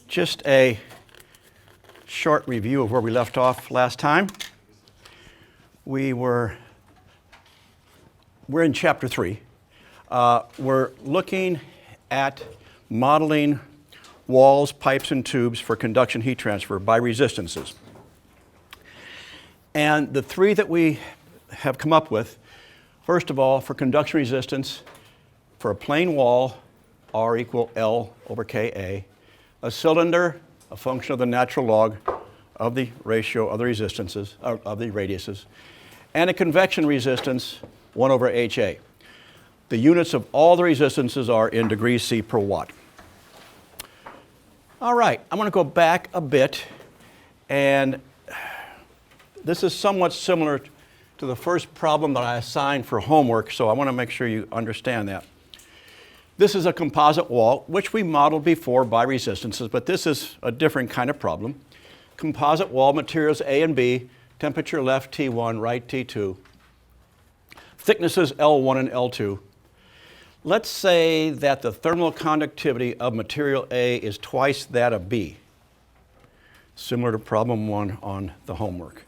Just a short review of where we left off last time. We're in chapter 3. We're looking at modeling walls, pipes, and tubes for conduction heat transfer by resistances. And the three that we have come up with, first of all, for conduction resistance, for a plain wall, R equal L over Ka. A cylinder, a function of the natural log of the ratio of the resistances, of the radiuses, and a convection resistance, 1 over HA. The units of all the resistances are in degrees C per watt. All right, I'm going to go back a bit, and this is somewhat similar to the first problem that I assigned for homework, so I want to make sure you understand that. This is a composite wall, which we modeled before by resistances, but this is a different kind of problem. Composite wall, materials A and B, temperature left T1, right T2, thicknesses L1 and L2. Let's say that the thermal conductivity of material A is twice that of B, similar to problem 1 on the homework.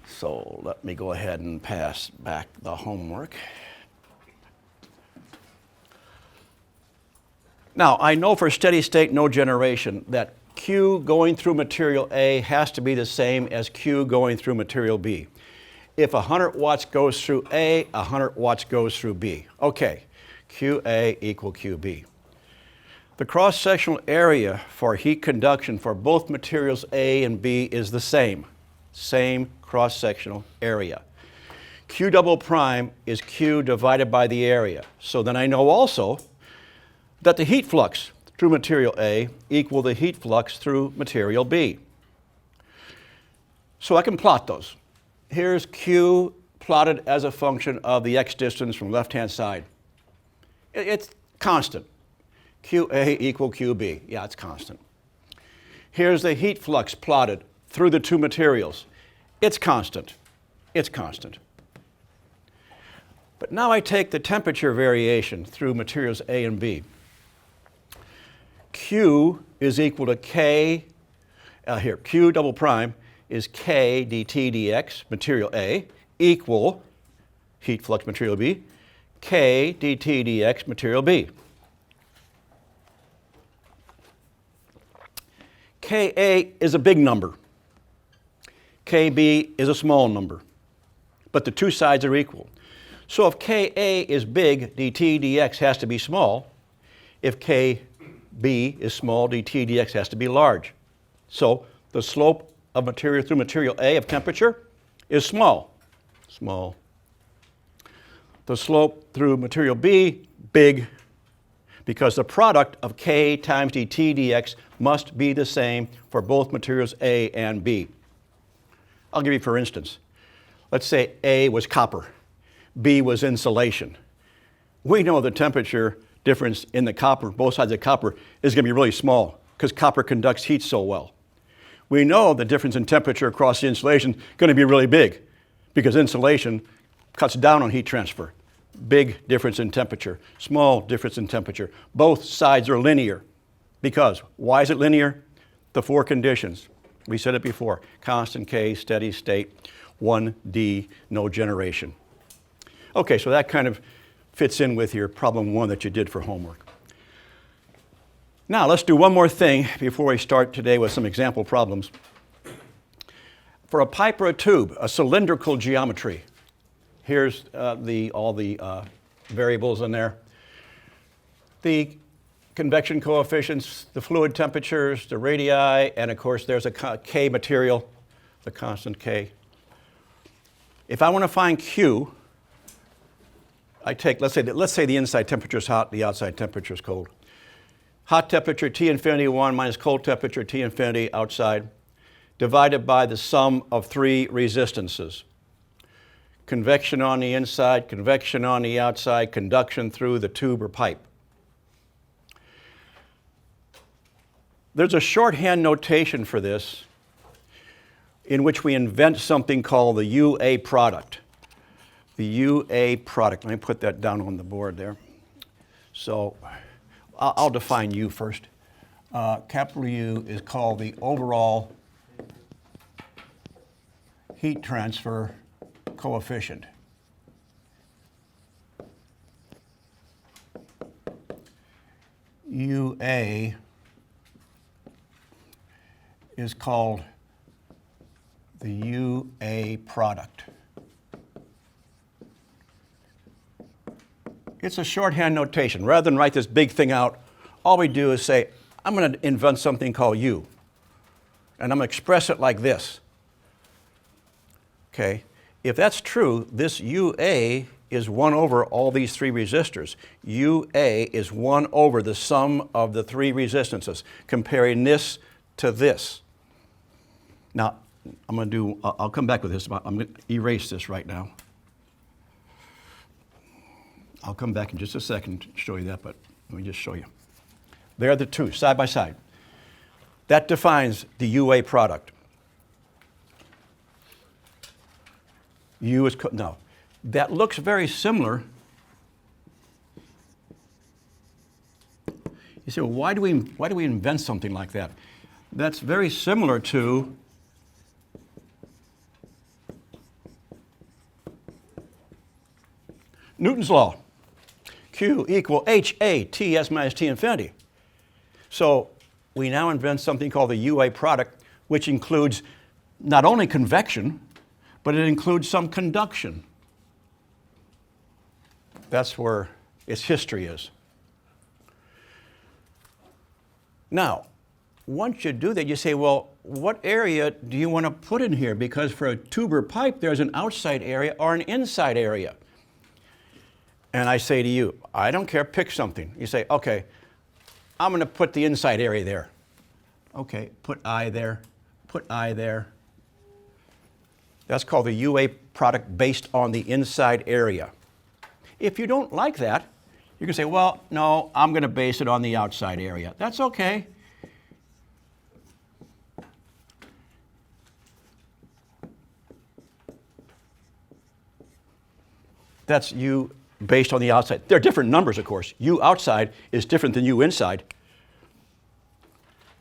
So let me go ahead and pass back the homework. Now, I know for steady state, no generation, that Q going through material A has to be the same as Q going through material B. If 100 watts goes through A, 100 watts goes through B. Okay, QA equal QB. The cross-sectional area for heat conduction for both materials A and B is the same cross-sectional area. Q double prime is Q divided by the area. So then I know also that the heat flux through material A equal the heat flux through material B. So I can plot those. Here's Q plotted as a function of the x distance from left-hand side. It's constant. QA equal QB. Yeah, it's constant. Here's the heat flux plotted through the two materials. It's constant. It's constant. But now I take the temperature variation through materials A and B. Q is equal to K, Q double prime is K dt dx, material A, equal heat flux material B, K dt dx, material B. Ka is a big number. Kb is a small number, but the two sides are equal. So if Ka is big, dt dx has to be small. If Kb is small, dt dx has to be large. So the slope of material through material A of temperature is small. Small. The slope through material B, big, because the product of K times dt dx must be the same for both materials A and B. I'll give you for instance. Let's say A was copper, B was insulation. We know the temperature difference in the copper, both sides of copper, is going to be really small because copper conducts heat so well. We know the difference in temperature across the insulation is going to be really big because insulation cuts down on heat transfer. Big difference in temperature, small difference in temperature. Both sides are linear because, why is it linear? The four conditions. We said it before, constant K, steady state, 1D, no generation. Okay, so that kind of fits in with your problem 1 that you did for homework. Now, let's do one more thing before we start today with some example problems. For a pipe or a tube, a cylindrical geometry, here's all the variables in there. The convection coefficients, the fluid temperatures, the radii, and of course there's a K material, the constant K. If I want to find Q, I take, let's say the inside temperature is hot, the outside temperature is cold. Hot temperature T infinity 1 minus cold temperature T infinity outside, divided by the sum of 3 resistances. Convection on the inside, convection on the outside, conduction through the tube or pipe. There's a shorthand notation for this in which we invent something called the UA product. The UA product. Let me put that down on the board there. So I'll define U first. Capital U is called the overall heat transfer coefficient. UA is called the UA product. It's a shorthand notation. Rather than write this big thing out, all we do is say, I'm going to invent something called U. And I'm going to express it like this. Okay? If that's true, this UA is 1 over all these 3 resistors. UA is 1 over the sum of the 3 resistances, comparing this to this. Now, I'll come back with this. I'm going to erase this right now. I'll come back in just a second to show you that, but let me just show you. There are the two, side by side. That defines the UA product. U is, no. That looks very similar. You say, well, why do we invent something like that? That's very similar to Newton's law. Q equal HA Ts minus T infinity. So we now invent something called the UA product, which includes not only convection, but it includes some conduction. That's where its history is. Now, once you do that, you say, well, what area do you want to put in here? Because for a tubular pipe, there's an outside area or an inside area. And I say to you, I don't care, pick something. You say, okay, I'm going to put the inside area there. Okay, put I there, put I there. That's called the UA product based on the inside area. If you don't like that, you can say, well, no, I'm going to base it on the outside area. That's okay. That's U based on the outside. There are different numbers, of course. U outside is different than U inside.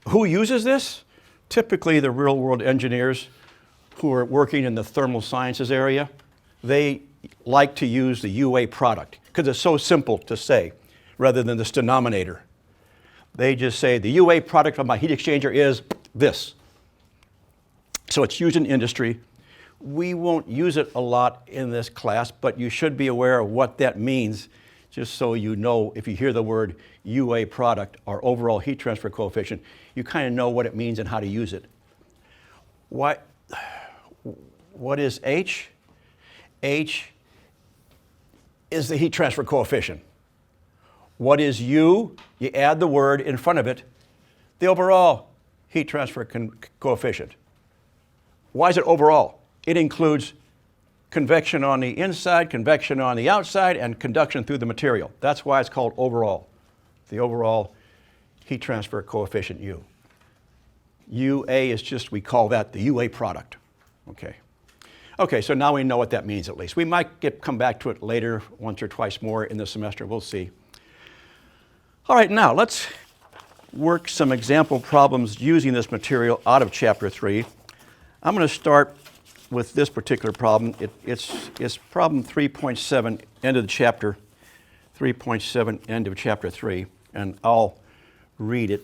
Who uses this? Typically the real-world engineers who are working in the thermal sciences area. They like to use the UA product because it's so simple to say rather than this denominator. They just say the UA product of my heat exchanger is this. So it's used in industry. We won't use it a lot in this class, but you should be aware of what that means, just so you know if you hear the word UA product or overall heat transfer coefficient, you kind of know what it means and how to use it. What is H? H is the heat transfer coefficient. What is U? You add the word in front of it, the overall heat transfer coefficient. Why is it overall? It includes convection on the inside, convection on the outside, and conduction through the material. That's why it's called overall, the overall heat transfer coefficient U. UA is just, we call that the UA product. Okay. Okay, so now we know what that means at least. We might come back to it later, once or twice more in the semester, we'll see. All right, now let's work some example problems using this material out of Chapter 3. I'm going to start with this particular problem. It's problem 3.7, end of the chapter, 3.7, end of Chapter 3, and I'll read it.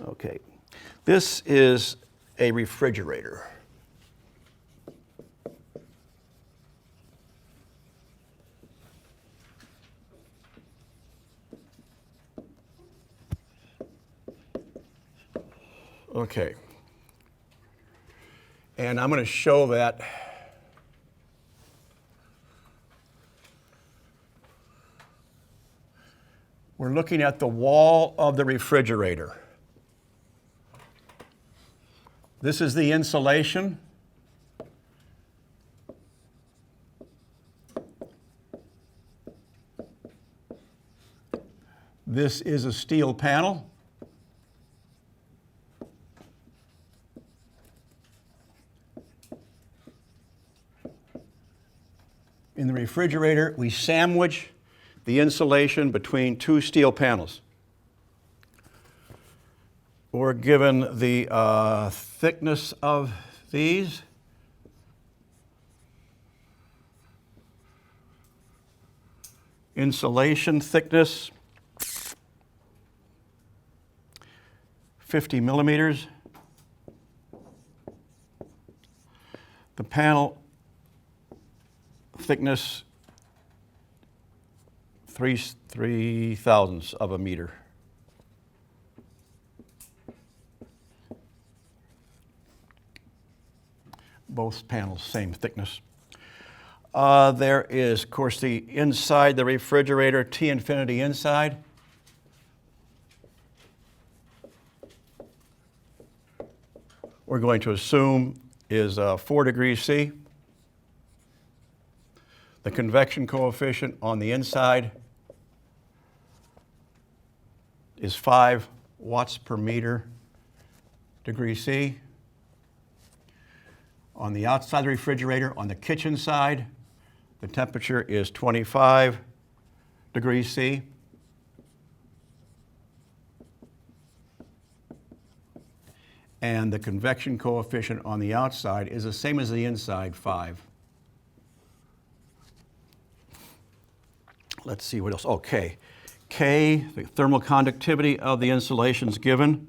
Okay, this is a refrigerator. Okay. And I'm going to show that we're looking at the wall of the refrigerator. This is the insulation. This is a steel panel. In the refrigerator, we sandwich the insulation between two steel panels. We're given the thickness of these. Insulation thickness, 50 millimeters. The panel thickness, 3 thousandths of a meter. Both panels, same thickness. There is, of course, the inside the refrigerator, T infinity inside. We're going to assume is 4 degrees C. The convection coefficient on the inside is 5 watts per meter degree C. On the outside of the refrigerator, on the kitchen side, the temperature is 25 degrees C. And the convection coefficient on the outside is the same as the inside, 5. Let's see what else. Okay. K, the thermal conductivity of the insulation is given.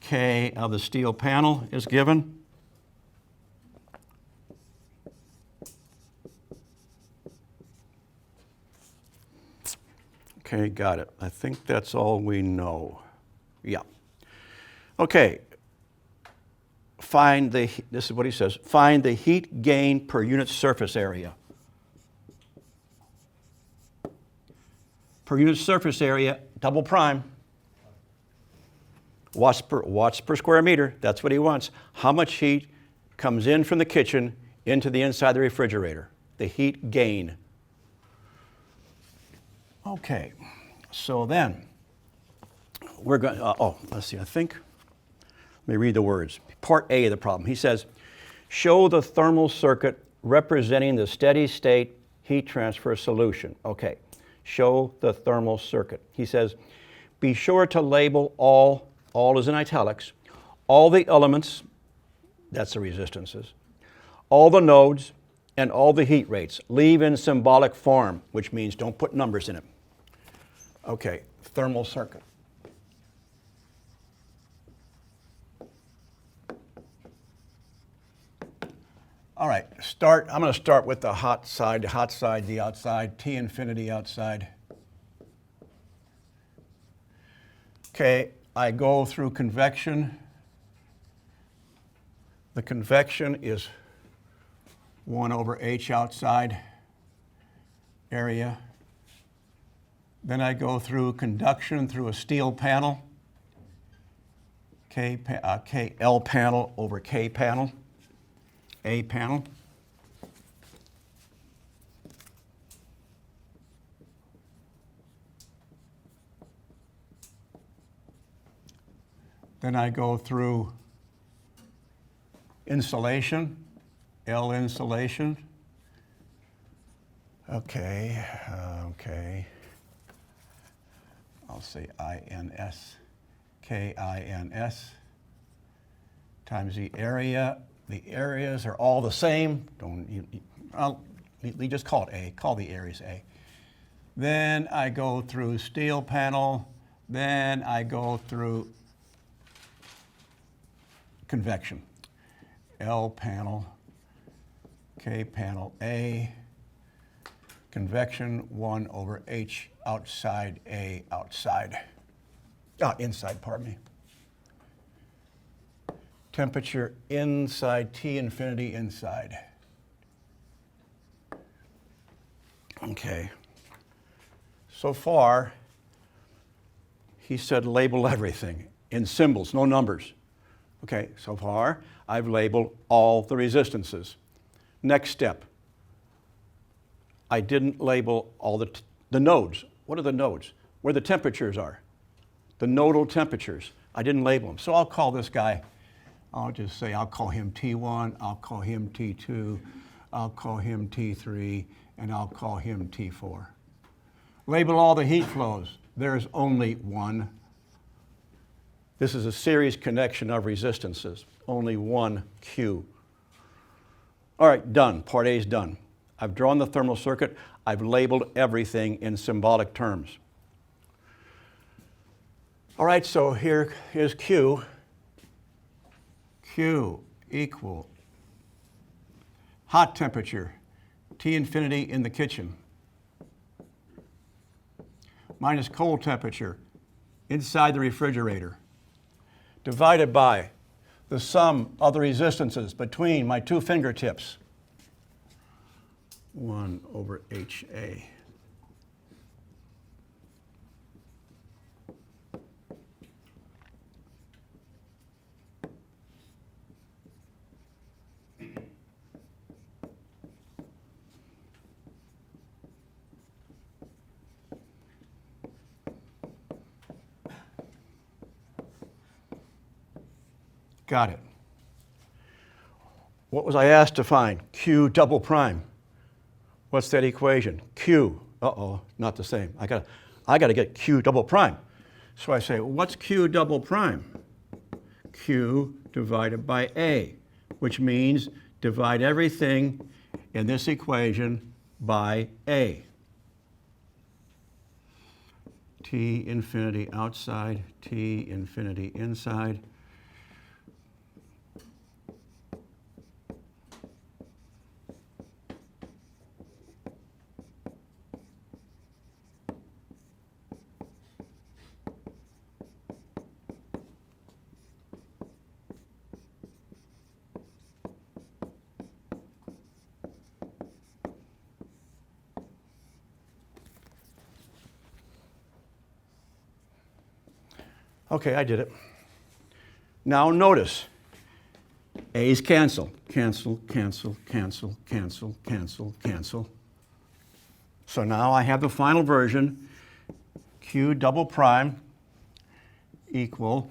K of the steel panel is given. Okay, got it. I think that's all we know. Yeah. Okay. This is what he says, find the heat gain per unit surface area. Per unit surface area, double prime. Watts per square meter, that's what he wants. How much heat comes in from the kitchen into the inside of the refrigerator? The heat gain. Okay, so then we're going, let's see, let me read the words. Part A of the problem. He says, show the thermal circuit representing the steady state heat transfer solution. Okay, show the thermal circuit. He says, be sure to label all is in italics, all the elements, that's the resistances, all the nodes, and all the heat rates. Leave in symbolic form, which means don't put numbers in it. Okay, thermal circuit. All right, I'm going to start with the hot side, the outside, T infinity outside. Okay, I go through convection. The convection is 1 over H outside area. Then I go through conduction through a steel panel, L panel over K panel, A panel. Then I go through insulation, L insulation. Okay. I'll say INS, KINS, times the area. The areas are all the same. You just call it A. Call the areas A. Then I go through steel panel. Then I go through convection. L panel, K panel A, convection 1 over H outside A outside. Inside, pardon me. Temperature inside, T infinity inside. Okay. So far, he said label everything in symbols, no numbers. Okay, so far, I've labeled all the resistances. Next step, I didn't label all the nodes. What are the nodes? Where the temperatures are. The nodal temperatures. I didn't label them. So I'll call this guy, I'll just say, I'll call him T1, I'll call him T2, I'll call him T3, and I'll call him T4. Label all the heat flows. There's only one. This is a series connection of resistances. Only one Q. All right, done. Part A is done. I've drawn the thermal circuit. I've labeled everything in symbolic terms. All right, so here is Q. Q equal hot temperature, T infinity in the kitchen, minus cold temperature inside the refrigerator, divided by the sum of the resistances between my two fingertips, 1 over HA. Got it. What was I asked to find? Q double prime. What's that equation? Q. Uh-oh, not the same. I gotta get Q double prime. So I say, what's Q double prime? Q divided by A, which means divide everything in this equation by A. T infinity outside, T infinity inside. Okay, I did it. Now notice, A's cancel. Cancel, cancel, cancel, cancel, cancel, cancel. So now I have the final version, Q double prime equal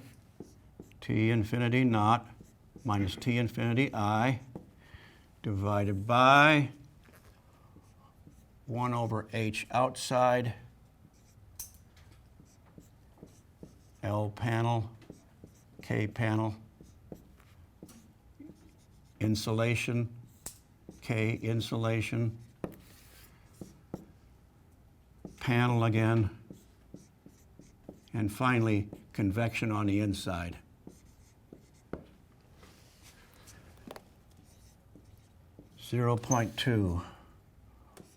T infinity naught minus T infinity I divided by 1 over H outside L panel, K panel, insulation, K insulation, panel again, and finally convection on the inside. Zero 0.2,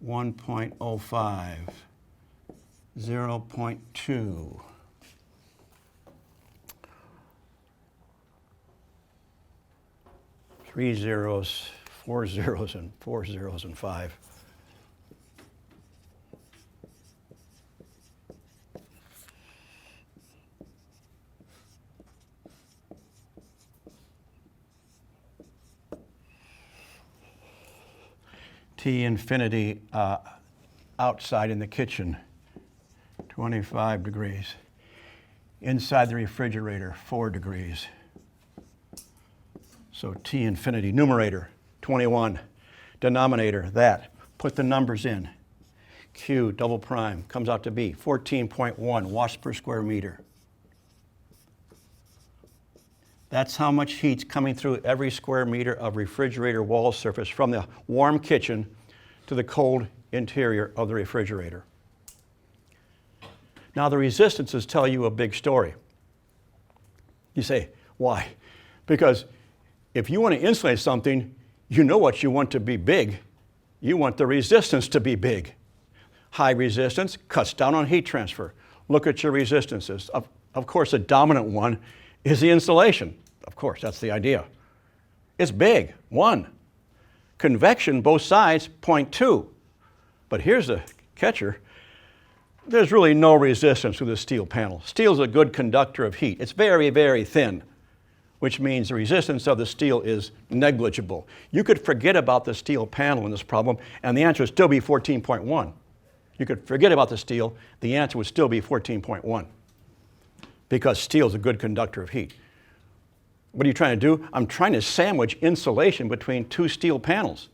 1.05, 0.2. 3 zeros, 4 zeros, and 4 zeros, and 5. T infinity outside in the kitchen, 25 degrees. Inside the refrigerator, 4 degrees. So T infinity, numerator, 21. Denominator, that. Put the numbers in. Q double prime comes out to be 14.1 watts per square meter. That's how much heat's coming through every square meter of refrigerator wall surface from the warm kitchen to the cold interior of the refrigerator. Now the resistances tell you a big story. You say, why? Because if you want to insulate something, you know what you want to be big. You want the resistance to be big. High resistance cuts down on heat transfer. Look at your resistances. Of course, the dominant one is the insulation. Of course, that's the idea. It's big, 1. Convection, both sides, 0.2. But here's the catcher. There's really no resistance to the steel panel. Steel's a good conductor of heat. It's very, very thin. which means the resistance of the steel is negligible. You could forget about the steel panel in this problem, and the answer would still be 14.1. You could forget about the steel, the answer would still be 14.1, because steel is a good conductor of heat. What are you trying to do? I'm trying to sandwich insulation between two steel panels.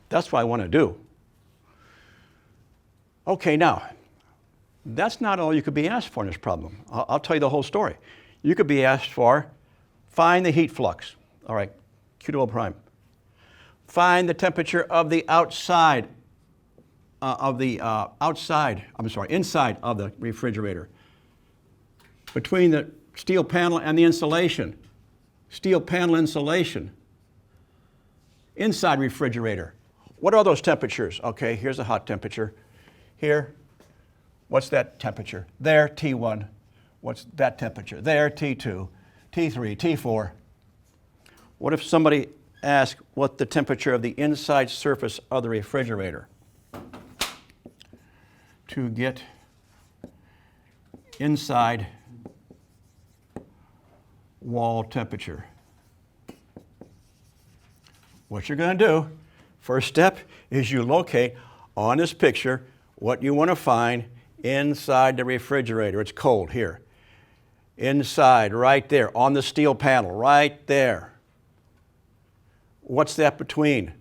That's what I want to do. Okay, now, that's not all you could be asked for in this problem. I'll tell you the whole story. You could be asked for, find the heat flux. All right, Q double prime. Find the temperature of the inside of the refrigerator. Between the steel panel and the insulation. Steel panel insulation. Inside refrigerator. What are those temperatures? Okay, here's a hot temperature. Here, what's that temperature? There, T1. What's that temperature? There, T2, T3, T4. What if somebody asked what the temperature of the inside surface of the refrigerator? To get inside wall temperature. What you're going to do, first step, is you locate on this picture what you want to find inside the refrigerator. It's cold here. Inside, right there, on the steel panel, right there. What's that between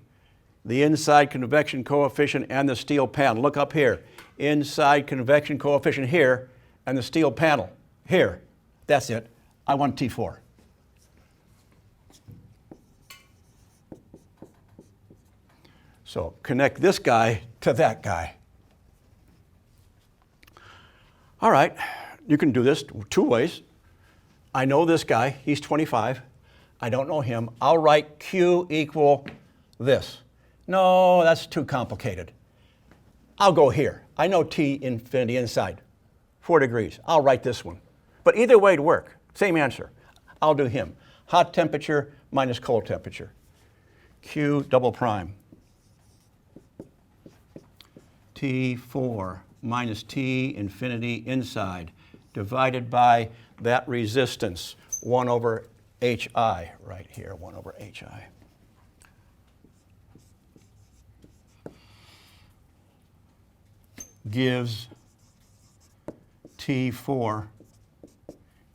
the inside convection coefficient and the steel panel? Look up here. Inside convection coefficient here and the steel panel here. That's it. I want T4. So connect this guy to that guy. All right, you can do this two ways. I know this guy, he's 25. I don't know him. I'll write Q equal this. No, that's too complicated. I'll go here. I know T infinity inside, 4 degrees. I'll write this one. But either way would work. Same answer. I'll do him. Hot temperature minus cold temperature. Q double prime. T4 minus T infinity inside divided by that resistance, 1 over HI, right here, 1 over HI. Gives T4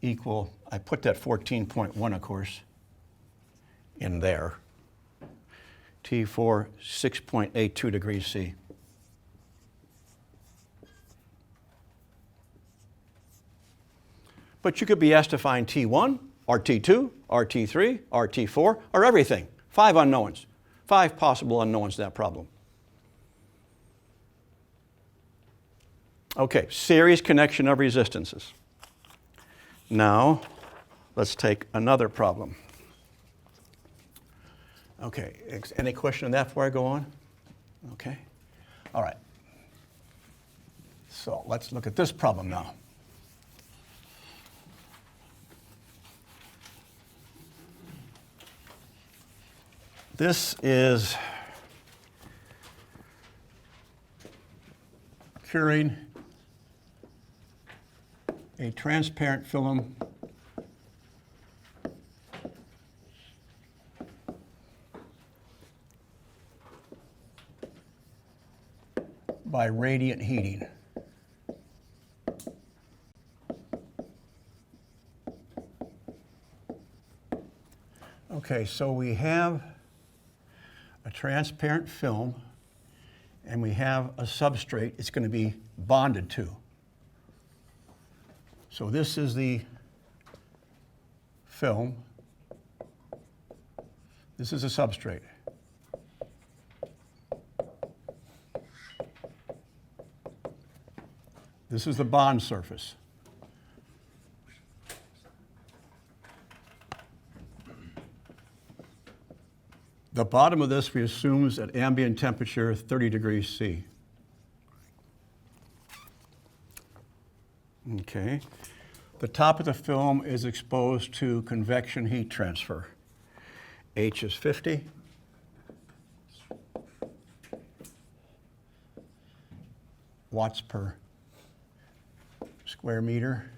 equal, I put that 14.1, of course, in there. T4, 6.82 degrees C. But you could be asked to find T1, or T2, or T3, or T4, or everything. 5 unknowns. 5 possible unknowns to that problem. Okay, series connection of resistances. Now, let's take another problem. Okay, any question on that before I go on? Okay, all right. So let's look at this problem now. This is curing a transparent film by radiant heating. Okay, so we have a transparent film and we have a substrate it's going to be bonded to. So this is the film. This is a substrate. This is the bond surface. The bottom of this we assume at ambient temperature 30 degrees C. Okay. The top of the film is exposed to convection heat transfer. H is 50. Watts per square meter.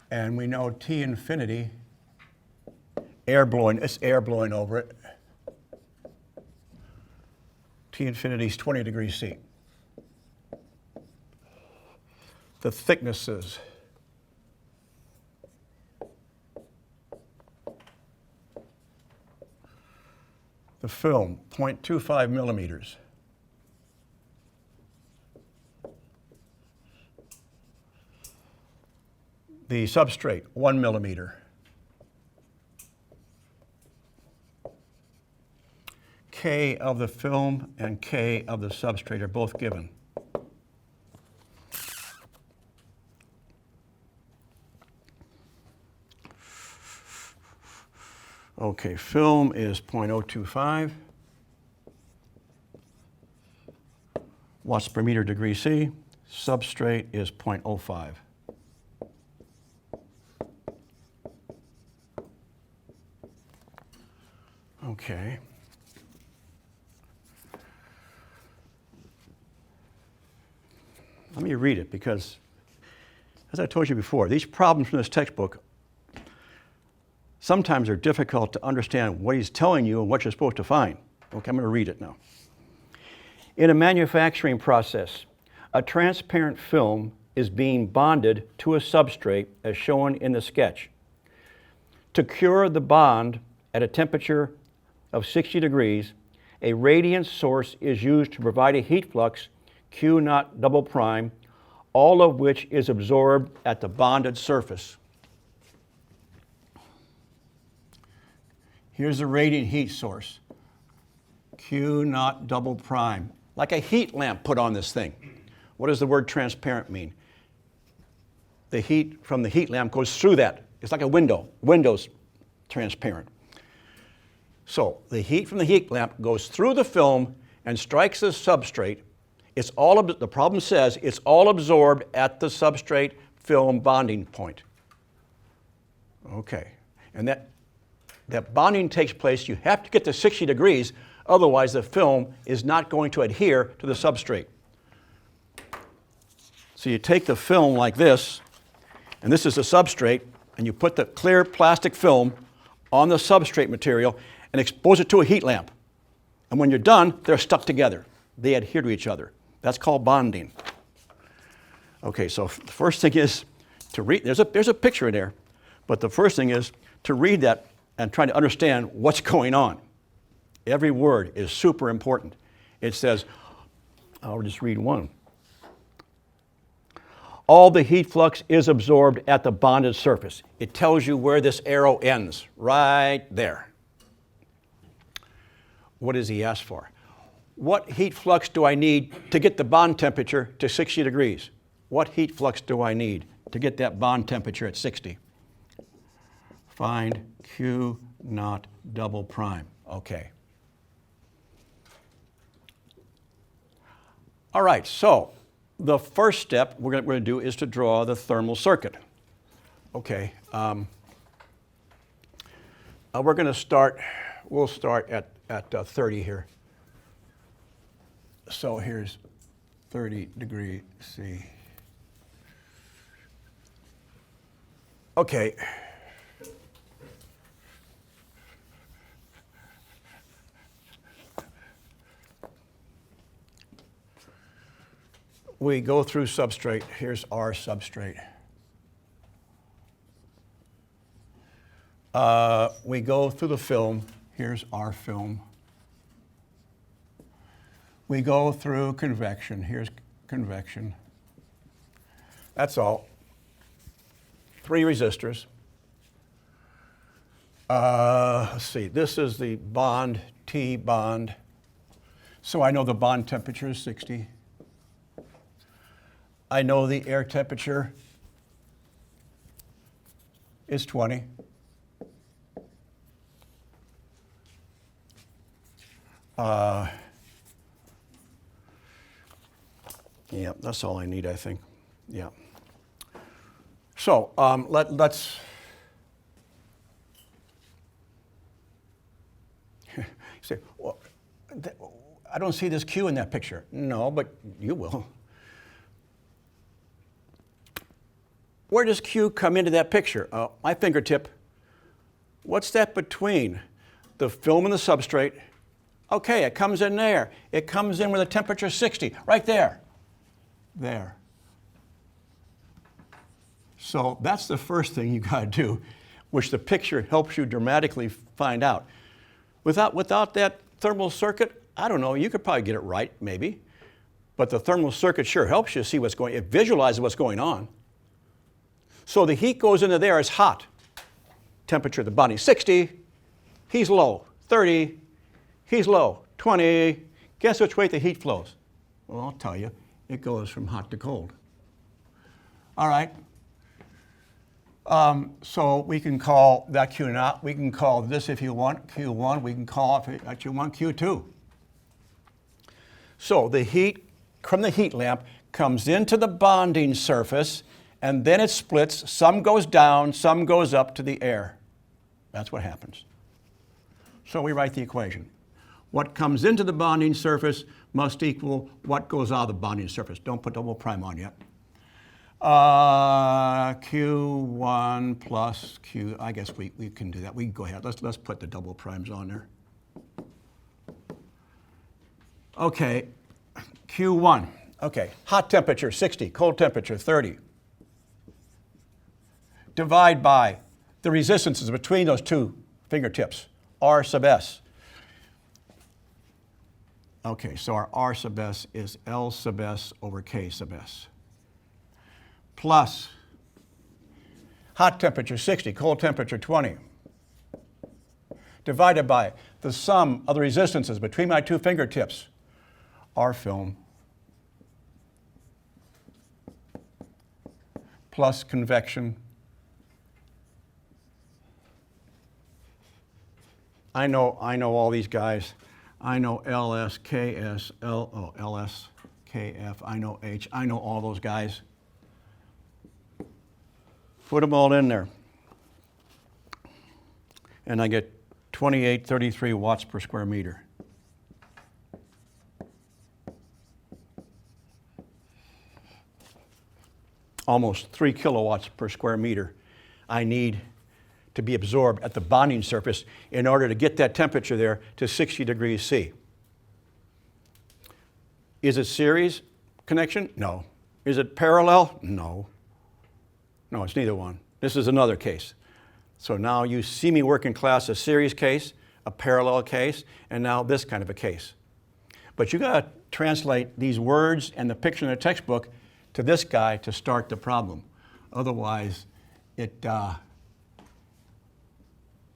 And we know T infinity it's air blowing over it. T infinity is 20 degrees C. The thicknesses. The film, 0.25 millimeters. The substrate, 1 millimeter. K of the film and K of the substrate are both given. Okay, film is 0.025 watts per meter degree C. Substrate is 0.05. Okay. Let me read it because, as I told you before, these problems from this textbook sometimes are difficult to understand what he's telling you and what you're supposed to find. Okay, I'm going to read it now. In a manufacturing process, a transparent film is being bonded to a substrate as shown in the sketch. To cure the bond at a temperature of 60 degrees, a radiant source is used to provide a heat flux Q naught double prime, all of which is absorbed at the bonded surface. Here's the radiant heat source, Q naught double prime, like a heat lamp put on this thing. What does the word transparent mean? The heat from the heat lamp goes through that. It's like a window. Window's transparent. So the heat from the heat lamp goes through the film and strikes the substrate. The problem says it's all absorbed at the substrate film bonding point. Okay, and that bonding takes place, you have to get to 60 degrees, otherwise the film is not going to adhere to the substrate. So you take the film like this, and this is the substrate, and you put the clear plastic film on the substrate material and expose it to a heat lamp. And when you're done, they're stuck together. They adhere to each other. That's called bonding. Okay, so the first thing is to read, there's a picture in there, but the first thing is to read that and try to understand what's going on. Every word is super important. It says, I'll just read one. All the heat flux is absorbed at the bonded surface. It tells you where this arrow ends, right there. What does he ask for? What heat flux do I need to get the bond temperature to 60 degrees? What heat flux do I need to get that bond temperature at 60? Find Q naught double prime. Okay. All right, so the first step we're going to do is to draw the thermal circuit. Okay. We're going to start, we'll start at 30 here. So here's 30 degree C. Okay. We go through substrate. Here's our substrate. We go through the film. Here's our film. We go through convection. Here's convection. That's all. 3 resistors. Let's see. This is the bond, T bond. So I know the bond temperature is 60. I know the air temperature is 20. Yeah, that's all I need, I think. Yeah. So let's say, well, I don't see this Q in that picture. No, but you will. Where does Q come into that picture? My fingertip What's that between the film and the substrate? Okay, it comes in there. It comes in with a temperature 60, right there. There. So that's the first thing you got to do, which the picture helps you dramatically find out. Without that thermal circuit, I don't know, you could probably get it right, maybe. But the thermal circuit sure helps you see what's going on. It visualizes what's going on. So the heat goes into there, it's hot. Temperature of the body, 60. He's low, 30. He's low, 20. Guess which way the heat flows? Well, I'll tell you. It goes from hot to cold. All right. So we can call that Q0. We can call this, if you want, Q1. We can call, if you want, Q2. So the heat from the heat lamp comes into the bonding surface, and then it splits. Some goes down, some goes up to the air. That's what happens. So we write the equation. What comes into the bonding surface must equal what goes out of the bonding surface. Don't put double prime on yet. Q1 plus Q, I guess we can do that. We can go ahead. Let's put the double primes on there. Okay, Q1. Okay, hot temperature 60, cold temperature 30. Divide by the resistances between those two fingertips, R sub S. Okay, so our R sub S is L sub S over K sub S. Plus hot temperature 60, cold temperature 20. Divided by the sum of the resistances between my two fingertips, R film plus convection. I know all these guys. I know LS, KS, LS, KF. I know H. I know all those guys. Put them all in there. And I get 2833 watts per square meter. Almost 3 kilowatts per square meter I need to be absorbed at the bonding surface in order to get that temperature there to 60 degrees C. Is it series connection? No. Is it parallel? No. No, it's neither one. This is another case. So now you see me work in class a series case, a parallel case, and now this kind of a case. But you got to translate these words and the picture in the textbook to this guy to start the problem. Otherwise, it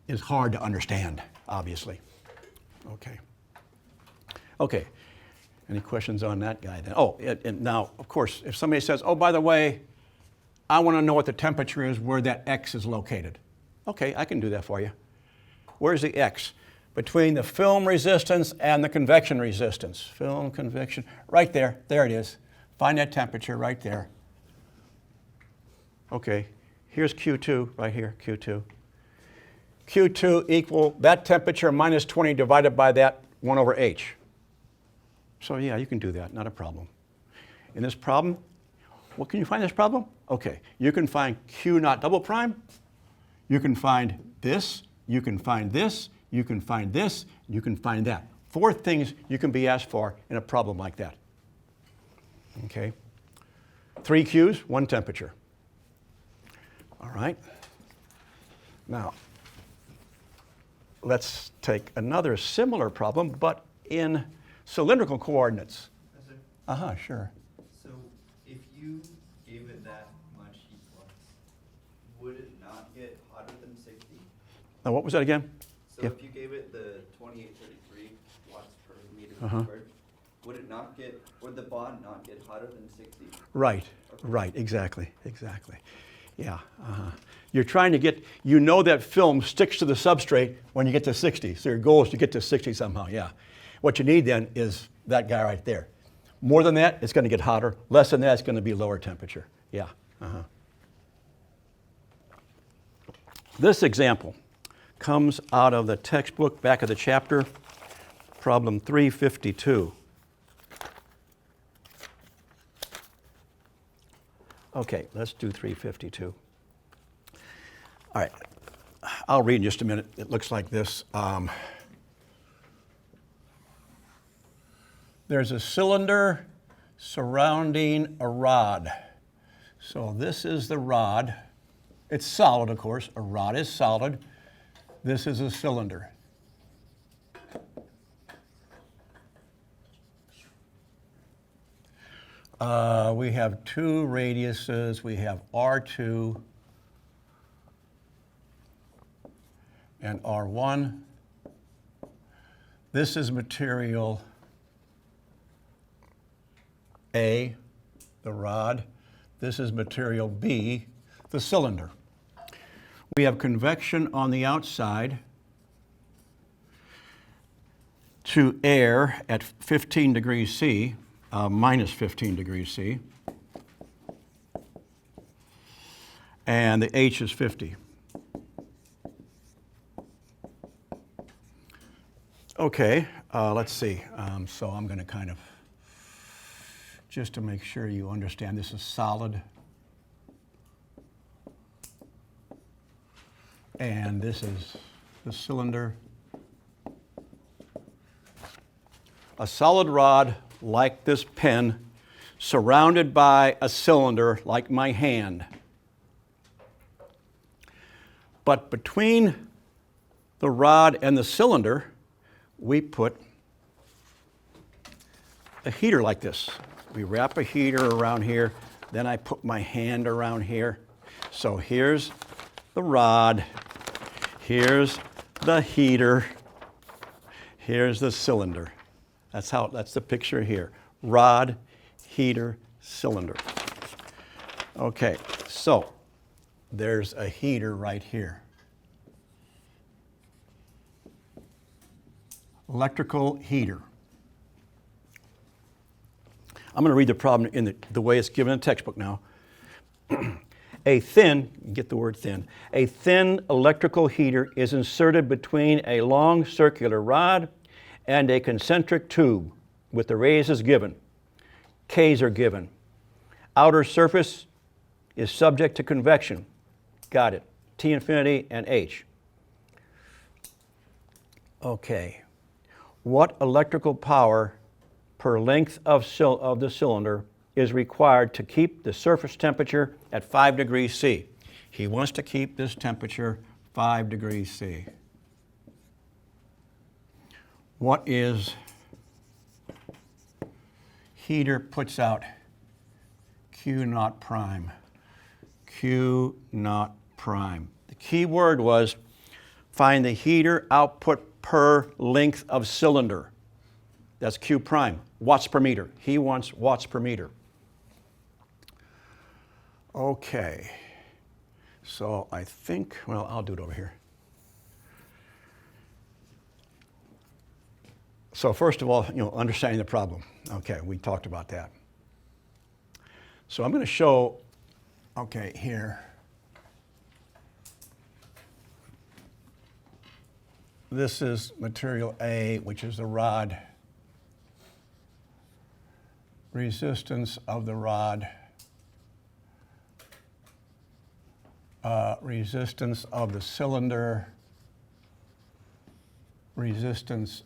is hard to understand, obviously. Okay. Okay. Any questions on that guy then? Oh, and now, of course, if somebody says, oh, by the way, I want to know what the temperature is where that X is located. Okay, I can do that for you. Where's the X? Between the film resistance and the convection resistance. Film, convection, right there. There it is. Find that temperature right there. Okay, here's Q2, right here, Q2. Q2 equal that temperature minus 20 divided by that 1 over H. So yeah, you can do that, not a problem. In this problem, what can you find this problem? Okay, you can find Q naught double prime. You can find this, you can find this, you can find this, you can find that. 4 things you can be asked for in a problem like that. Okay, 3 Qs, 1 temperature. All right. Now, let's take another similar problem, but in cylindrical coordinates. Sure. So if you gave it that much heat flux, would it not get hotter than 60? Now, what was that again? So if you gave it the 2833 watts per meter squared, would it not get, would the bond not get hotter than 60? Right, okay. Right, exactly. Yeah. You're trying to get, you know that film sticks to the substrate when you get to 60. So your goal is to get to 60 somehow, yeah. What you need then is that guy right there. More than that, it's going to get hotter. Less than that, it's going to be lower temperature. Yeah. This example comes out of the textbook, back of the chapter, problem 352. Okay, let's do 352. All right. I'll read in just a minute. It looks like this. There's a cylinder surrounding a rod. So this is the rod. It's solid, of course. A rod is solid. This is a cylinder. We have two radiuses. We have R2 and R1. This is material A, the rod. This is material B, the cylinder. We have convection on the outside to air at 15 degrees C, minus 15 degrees C, and the H is 50. Okay, let's see. So I'm going to kind of, just to make sure you understand, this is solid. And this is the cylinder. A solid rod like this pen, surrounded by a cylinder like my hand. But between the rod and the cylinder, we put a heater like this. We wrap a heater around here, then I put my hand around here. So here's the rod, here's the heater, here's the cylinder. That's the picture here. Rod, heater, cylinder. Okay, so there's a heater right here. Electrical heater. I'm going to read the problem in the way it's given in the textbook now. A thin, get the word thin, a thin electrical heater is inserted between a long circular rod and a concentric tube with the radiuses given. K's are given. Outer surface is subject to convection. Got it. T infinity and H. Okay. What electrical power per length of the cylinder is required to keep the surface temperature at 5 degrees C? He wants to keep this temperature 5 degrees C. What is heater puts out Q naught prime? Q naught prime. The key word was find the heater output per length of cylinder. That's Q prime, watts per meter. He wants watts per meter. Okay, so I think, well, I'll do it over here. So first of all, understanding the problem. Okay, we talked about that. So I'm going to show, okay, here. This is material A, which is the rod. Resistance of the rod. Resistance of the cylinder. Resistance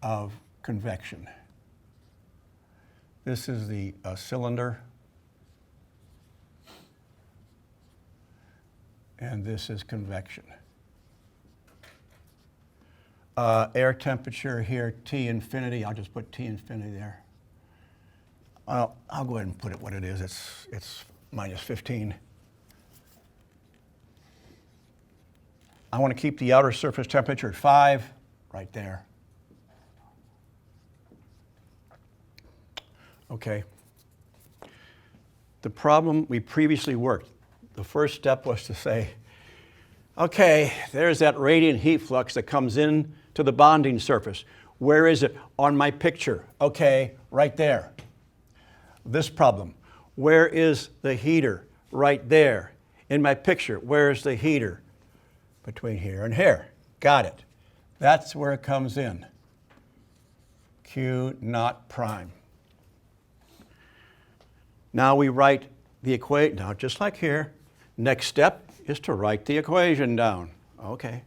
of convection. This is the cylinder. And this is convection. Air temperature here, T infinity. I'll just put T infinity there. I'll go ahead and put it what it is. It's minus 15. I want to keep the outer surface temperature at 5, right there. Okay. The problem we previously worked, the first step was to say, okay, there's that radiant heat flux that comes in to the bonding surface. Where is it on my picture? Okay, right there. This problem, where is the heater? Right there. In my picture, where is the heater? Between here and here. Got it. That's where it comes in. Q naught prime. Now we write the equation. Now, just like here, next step is to write the equation down. Okay.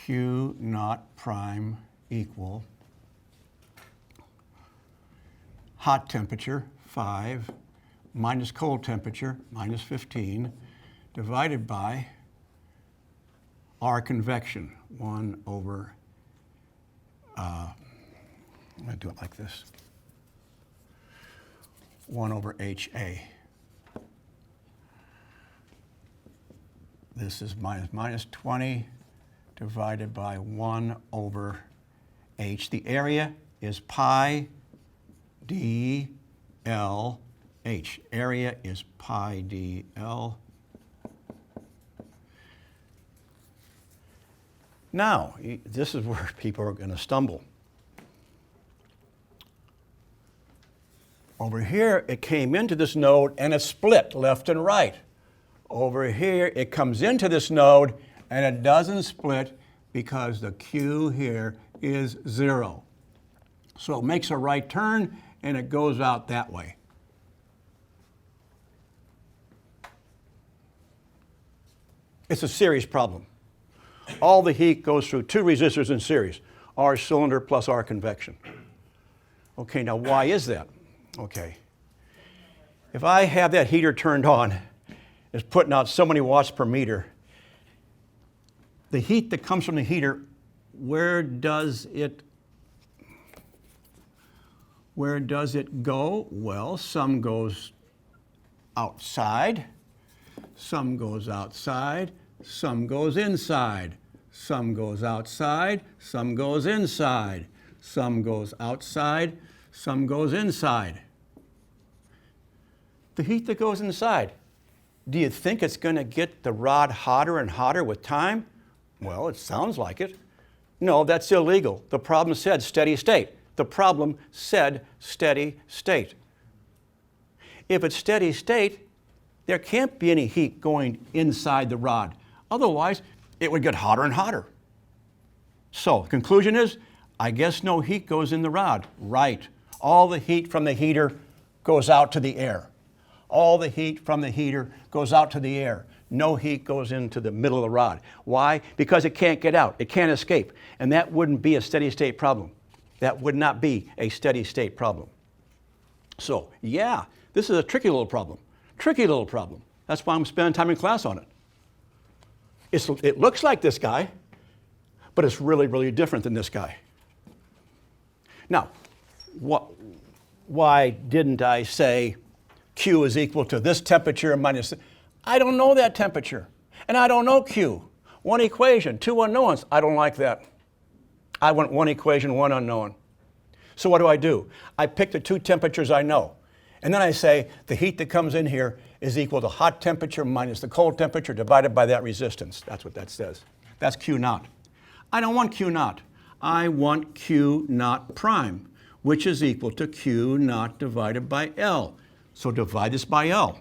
Q naught prime equal hot temperature, 5, minus cold temperature, minus 15, divided by R convection, 1 over, I'm going to do it like this, 1 over HA. This is minus 20 divided by 1 over H. The area is pi d L H. Area is pi d L. Now, this is where people are going to stumble. Over here, it came into this node and it split left and right. Over here, it comes into this node and it doesn't split because the Q here is 0. So it makes a right turn and it goes out that way. It's a series problem. All the heat goes through 2 resistors in series, R cylinder plus R convection. Okay, now why is that? Okay. If I have that heater turned on, it's putting out so many watts per meter, the heat that comes from the heater, where does it go? Well, some goes outside, some goes outside, some goes inside, some goes outside, some goes inside, some goes outside, some goes inside. The heat that goes inside, do you think it's going to get the rod hotter and hotter with time? Well, it sounds like it. No, that's illegal. The problem said steady state. The problem said steady state. If it's steady state, there can't be any heat going inside the rod. Otherwise, it would get hotter and hotter. So, the conclusion is, I guess no heat goes in the rod. Right. All the heat from the heater goes out to the air. All the heat from the heater goes out to the air. No heat goes into the middle of the rod. Why? Because it can't get out. It can't escape. And that wouldn't be a steady state problem. That would not be a steady state problem. So, yeah, this is a tricky little problem. Tricky little problem. That's why I'm spending time in class on it. It looks like this guy, but it's really, really different than this guy. Now, why didn't I say Q is equal to this temperature minus... I don't know that temperature, and I don't know Q. One equation, 2 unknowns. I don't like that. I want 1 equation, 1 unknown. So what do? I pick the 2 temperatures I know, and then I say the heat that comes in here is equal to hot temperature minus the cold temperature divided by that resistance. That's what that says. That's Q naught. I don't want Q naught. I want Q naught prime, which is equal to Q naught divided by L. So divide this by L.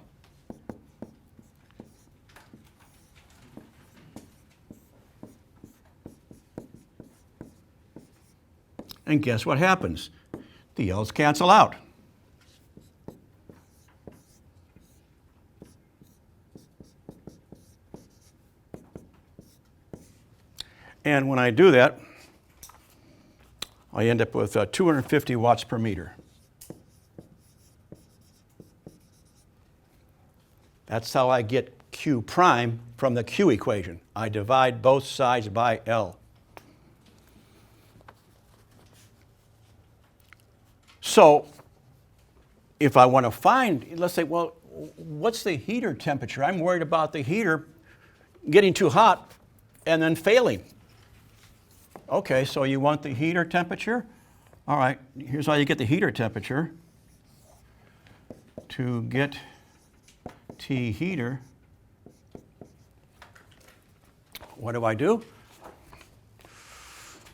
And guess what happens? The L's cancel out. And when I do that, I end up with 250 watts per meter. That's how I get Q prime from the Q equation. I divide both sides by L. So if I want to find, let's say, well, what's the heater temperature? I'm worried about the heater getting too hot and then failing. Okay, so you want the heater temperature? All right, here's how you get the heater temperature. To get T heater, what do?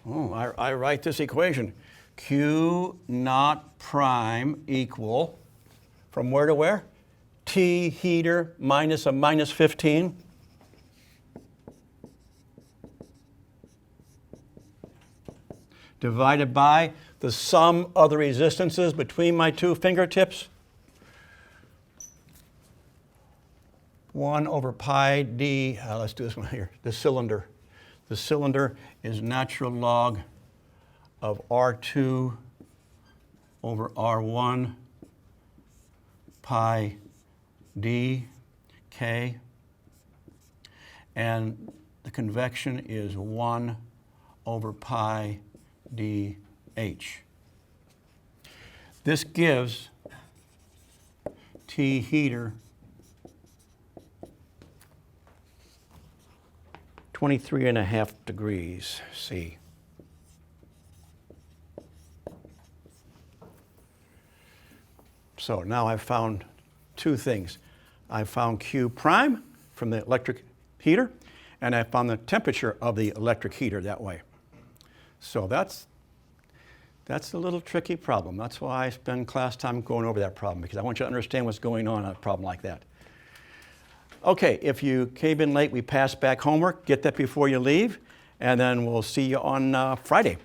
Oh, I write this equation. Q naught prime equal, from where to where? T heater minus a minus 15. Divided by the sum of the resistances between my 2 fingertips. 1 over pi d, let's do this one here, the cylinder. The cylinder is natural log of R2 over R1 pi d k, and the convection is 1 over pi d h. This gives T heater 23.5 degrees C. So now I've found two things. I found Q prime from the electric heater, and I found the temperature of the electric heater that way. So that's a little tricky problem. That's why I spend class time going over that problem, because I want you to understand what's going on a problem like that. Okay, if you came in late, we passed back homework. Get that before you leave, and then we'll see you on Friday.